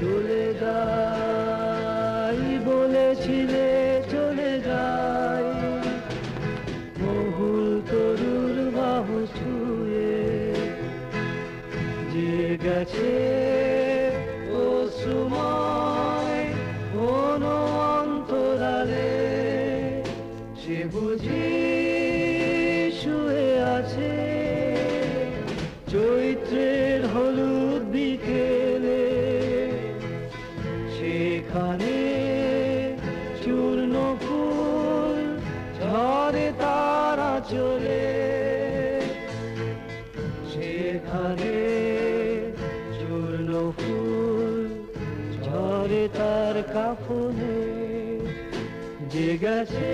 চলে যাই বলেছিলে, চলে যাই মহুল তরুর বাহু ছুঁয়ে। যে গেছে অশ্রুময় কোন অন্তরালে, সে বুঝি শুয়ে আছে চৈত্রের হলুদ বিকেলে। সেখানে চূর্ণ ফুল ঝরে তারা চলে, সেখানে চূর্ণ ফুল ঝরে তার কাফনে। যে গেছে